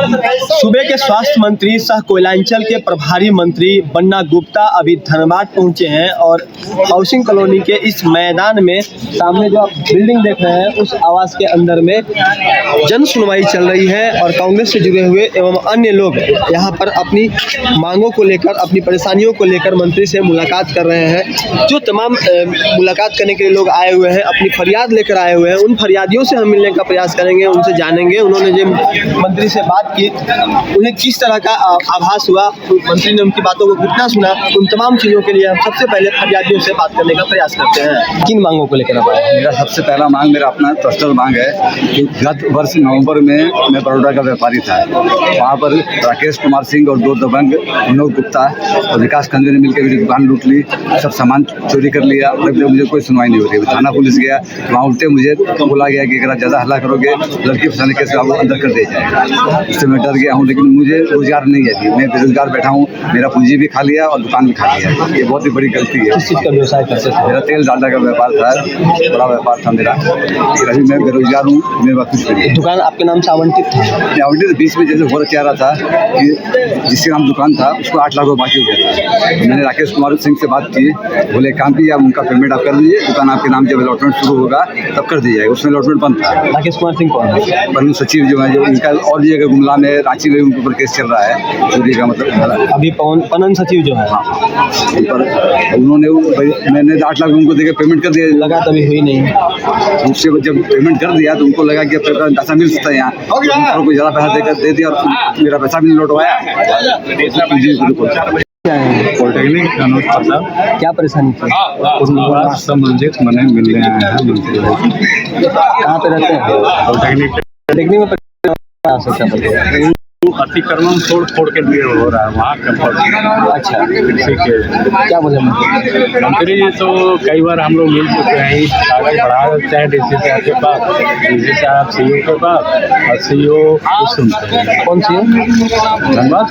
सूबे के स्वास्थ्य मंत्री सह कोयलांचल के प्रभारी मंत्री बन्ना गुप्ता अभी धनबाद पहुंचे हैं और हाउसिंग कॉलोनी के इस मैदान में सामने जो आप बिल्डिंग देख रहे हैं उस आवास के अंदर में जन सुनवाई चल रही है और कांग्रेस से जुड़े हुए एवं अन्य लोग यहां पर अपनी मांगों को लेकर, अपनी परेशानियों को लेकर मंत्री से मुलाकात कर रहे हैं। जो तमाम मुलाकात करने के लिए लोग आए हुए हैं, अपनी फरियाद लेकर आए हुए हैं, उन फरियादियों से हम मिलने का प्रयास करेंगे, उनसे जानेंगे उन्होंने जो मंत्री से बात की उन्हें किस तरह का आभास हुआ, मंत्री ने उनकी बातों को कितना सुना। उन तमाम चीज़ों के लिए हम सबसे पहले फरियादियों से बात करने का प्रयास करते हैं। किन मांगों को लेकर आप आए? मेरा सबसे पहला मांग, मेरा अपना पर्सनल मांग है कि गत वर्ष नवंबर में मैं बड़ौदा का व्यापारी था। वहाँ पर राकेश कुमार सिंह और दो दबंग विनोद गुप्ता और विकास खंजू ने मिलकर मेरी दुकान लूट ली, सब सामान चोरी कर लिया। मुझे कोई सुनवाई नहीं हो रही। थाना पुलिस गया, वहाँ उल्टे मुझे बोला गया कि अगर ज़्यादा हल्ला करोगे लड़की फंसाने के आपको अंदर कर दिया जाएगा। इससे मैं डर गया हूँ, लेकिन मुझे रोजगार नहीं है अभी। मैं बेरोजगार बैठा हूँ, मेरा पूंजी भी खा लिया और दुकान भी खा लिया। ये बहुत ही बड़ी गलती है। किस चीज़ का व्यवसाय करते थे? मेरा तेल डालडा का व्यापार था, बड़ा व्यापार था मेरा। अभी मैं बेरोजगार हूँ, मेरे पास कुछ नहीं। दुकान आपके नाम से आवंटित था? आवंटित बीच में जैसे हो रहा था कि जिसके नाम दुकान था उसको 8 लाख रुपये बाकी हो गया था। मैंने राकेश कुमार सिंह से बात की, बोले काम की आप उनका पेमेंट आप कर दीजिए, दुकान आपके नाम जब अलॉटमेंट शुरू होगा तब कर दीजिएगा। उसमें अलॉटमेंट बंद था। राकेश कुमार सिंह कौन है? वन सचिव जो है, जो इनका और भी जगह गुमला में, रांची में उनके ऊपर केस चल रहा है चोरी का। मतलब अभी पवन सचिव जो है, उन्होंने मैंने 8 लाख उनको देकर पेमेंट कर दिया। लगा तभी हुई नहीं। उससे जब पेमेंट कर दिया तो उनको लगा कि अब पैसा मिल सकता है यहाँ, तो कोई ज़्यादा पैसा देकर दे दिया और मेरा पैसा भी नहीं लौटवाया। पॉलिटेक्निक अनुज प्रताप। क्या परेशानी थी? संबंधित मैंने मिलने आया है मंत्री। कहाँ पे रहते हैं? पॉलिटेक्निक में अतिक्रमण तोड़ के लिए हो रहा है वहाँ कैंपस। अच्छा, ठीक है। क्या बोले मंत्री जी? तो कई बार हम लोग मिल चुके हैं, कागज बढ़ा देते हैं डीसी साहब के पास, डीसी साहब सीओ के पास, और सीओ सुनते हैं। कौन सी? धन्यवाद।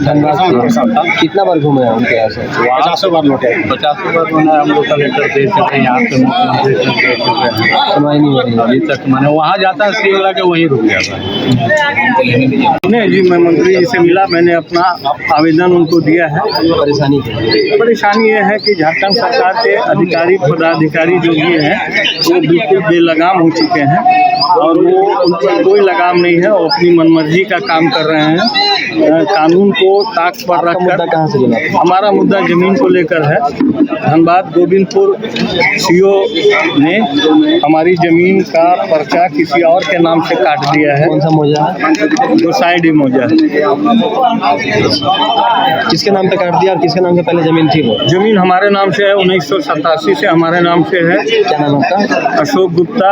कितना बार घूमे हैं उनके यहाँ से? 50 बार लौटे, 50 बार मैंने हम लोग कलेक्टर दे चुके हैं, यहाँ पे मुख्यमंत्री से दे चुके हैं, सुनवाई नहीं हो रही अभी तक। मैंने वहाँ जाता है सीओ लगा के वहीं रुक जाता है। नहीं जी, मैं मंत्री जी से मिला, मैंने अपना आवेदन उनको दिया है। परेशानी ये है कि झारखंड सरकार के अधिकारी पदाधिकारी जो भी हैं वो बिल्कुल बेलगाम हो चुके हैं और वो उन पर कोई लगाम नहीं है। वो अपनी मनमर्जी का काम कर रहे हैं। कानून को ताक पर रखकर। कहाँ से जुड़ा? हमारा मुद्दा जमीन को लेकर है। धनबाद गोविंदपुर सीओ ने हमारी जमीन का पर्चा किसी और के नाम से काट दिया है। कौन सा मौजा? दो साइड ही मौजा। किसके नाम पे काट दिया और किसके नाम से पहले जमीन थी? वो जमीन हमारे नाम से है, 1987 से हमारे नाम से है। क्या नाम आपका? अशोक गुप्ता।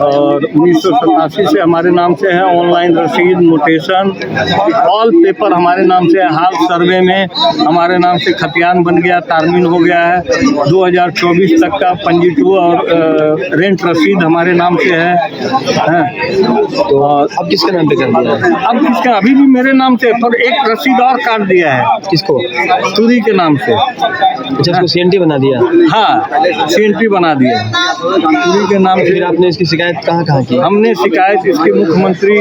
और 1987 से हमारे नाम से है। ऑनलाइन रसीद, नोटेशन, ऑल पेपर हमारे नाम से है। हाल सर्वे में हमारे नाम से खतियान बन गया, तारमीन हो गया है। 2024 तक का पंजी 2 और रेंट रसीद हमारे नाम से है। तो अब किसके नाम पे कर दिया है? अब किसका? अभी भी मेरे नाम से, पर एक रसीद और काट दिया है। किसको? तुरी के नाम से। अच्छा, उसको सीएनटी बना दिया? हाँ, सीएनटी बना दिया तुरी के नाम से। फिर आपने इसकी शिकायत कहाँ की? हमने शिकायत इसके मुख्यमंत्री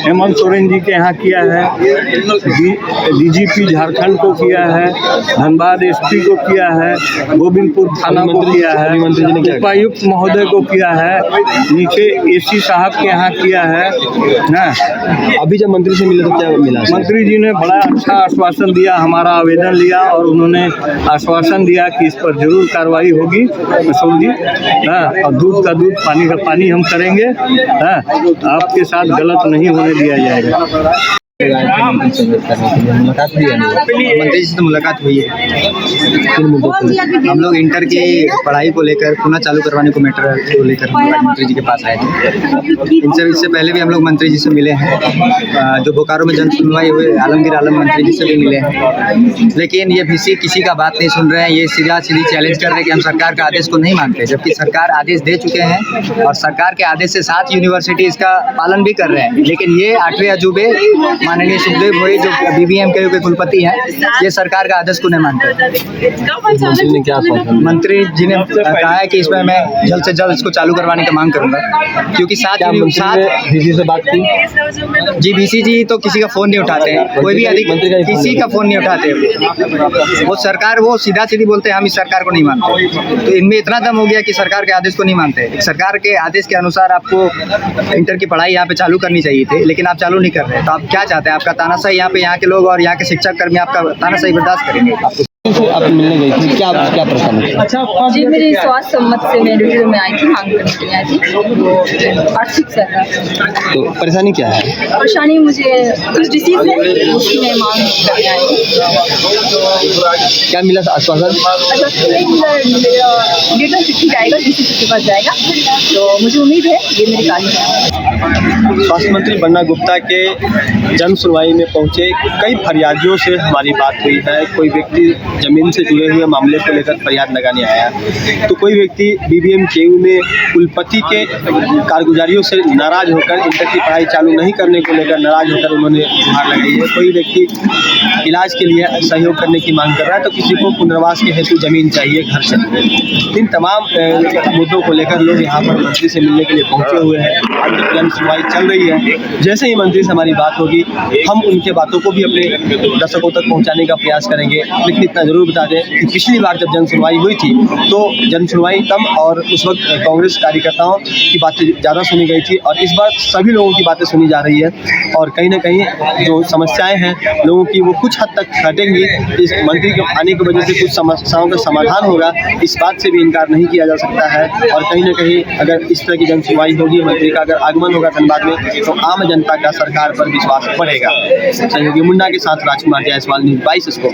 हेमंत सोरेन जी के यहाँ किया है, डीजीपी झारखंड को किया है, धनबाद एसपी को किया है, गोविंदपुर थाना को किया है, उपायुक्त महोदय को किया है, नीचे एसी साहब के यहाँ किया है ना। अभी जब मंत्री से मिले तो क्या मिला? मंत्री जी ने बड़ा अच्छा आश्वासन दिया, हमारा आवेदन लिया और उन्होंने आश्वासन दिया कि इस पर जरूर कार्रवाई होगी अशोक जी। और दूध का दूध, पानी का पानी हम करेंगे। आपके साथ गलत नहीं होने दिया जाएगा। मुलाकात हुई है? मंत्री जी से तो मुलाकात हुई है। किन मुद्दों पर? हम लोग इंटर की पढ़ाई को लेकर पुनः चालू करवाने को मैटर को लेकर मंत्री जी के पास आए थे। इससे पहले भी हम लोग मंत्री जी से मिले हैं। जो बोकारो में जन सुनवाई हुई, आलमगीर आलम मंत्री जी से भी मिले हैं, लेकिन ये किसी का बात नहीं सुन रहे हैं। ये सीधी चैलेंज कर रहे हैं कि हम सरकार का आदेश को नहीं मानते, जबकि सरकार आदेश दे चुके हैं और सरकार के आदेश से 7 यूनिवर्सिटी इसका पालन भी कर रहे हैं। लेकिन ये 8वें अजूबे माननीय सुखदेव भोई जो BBM के कुलपति हैं, ये सरकार का आदेश को नहीं मानते। मंत्री ने क्या आश्वासन? मंत्री जी ने कहा है कि इसमें मैं जल्द से जल्द इसको चालू करवाने की मांग करूंगा, क्योंकि क्या मंत्री ने VC से बात की? जी VC जी तो किसी का फ़ोन नहीं उठाते हैं, कोई भी मंत्री का ही किसी का फ़ोन नहीं उठाते हैं। वो सरकार वो सीधा सीधी बोलते हैं हम इस सरकार को नहीं मानते। तो इनमें इतना दम हो गया कि सरकार के आदेश को नहीं मानते। सरकार के आदेश के अनुसार आपको इंटर की पढ़ाई यहाँ पे चालू करनी चाहिए थी, लेकिन आप चालू नहीं कर रहे। तो आप क्या चाहते हैं? आपका तानाशाही यहाँ पे यहाँ के लोग और यहाँ के शिक्षक कर्मी आपका तानाशाही बर्दाश्त करेंगे? आप मिलने गई थी, क्या परेशानी? जी मेरी स्वास्थ्य सम्मत से मैं ड्यूटी में आई थी, मांग करने के लिए आई थी आर्थिक सहकार। तो परेशानी क्या है? परेशानी मुझे कुछ डिसीज है, उसकी मैं मांग करने आई थी। क्या मिला आश्वासन? मेरा डेटा चिट्ठी जाएगा, DC के पास जाएगा, तो मुझे उम्मीद है ये मेरी कार्य है। स्वास्थ्य मंत्री बन्ना गुप्ता के जन सुनवाई में पहुंचे कई फरियादियों से हमारी बात हुई है। कोई व्यक्ति जमीन से जुड़े हुए मामले को लेकर फरियाद लगाने आया, तो कोई व्यक्ति BBM KU में कुलपति के कारगुजारियों से नाराज होकर इंटर की पढ़ाई चालू नहीं करने को लेकर नाराज होकर उन्होंने गुहार लगाई है। कोई व्यक्ति इलाज के लिए सहयोग करने की मांग कर रहा है, तो किसी को पुनर्वास के हेतु जमीन चाहिए, घर चाहिए। इन तमाम मुद्दों को लेकर लोग यहाँ पर मंत्री से मिलने के लिए पहुँचे हुए हैं। आज जन सुनवाई चल रही है, जैसे ही मंत्री से हमारी बात होगी हम उनके बातों को भी अपने दर्शकों तक पहुँचाने का प्रयास करेंगे। लेकिन इतना जरूर बता दें कि पिछली बार जब जन सुनवाई हुई थी तो जन सुनवाई कम और उस वक्त कांग्रेस कार्यकर्ताओं की बातें ज़्यादा सुनी गई थी, और इस बार सभी लोगों की बातें सुनी जा रही है। और कहीं ना कहीं जो समस्याएं हैं लोगों की वो कुछ हद तक हटेंगी। इस मंत्री के आने की वजह से कुछ समस्याओं का समाधान होगा, इस बात से भी इनकार नहीं किया जा सकता है। और कहीं ना कहीं अगर इस तरह की जन सुनवाई होगी, मंत्री का अगर आगमन होगा धनबाद में, तो आम जनता का सरकार पर विश्वास बढ़ेगा। सहयोगी मुन्ना के साथ राजकुमार जायसवाल, न्यूज़ 22 स्कोप।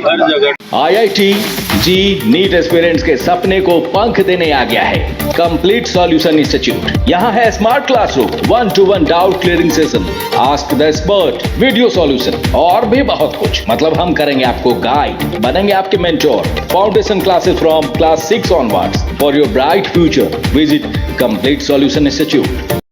IIT जी नीट एस्पिरेंट्स के सपने को पंख देने आ गया है कंप्लीट सॉल्यूशन इंस्टीट्यूट। यहाँ है smart classroom, 1-to-1 doubt clearing session, ask the expert, video solution और भी बहुत कुछ। मतलब हम करेंगे आपको गाइड, बनेंगे आपके mentor. Foundation classes from class 6 onwards for your bright future. Visit complete solution institute.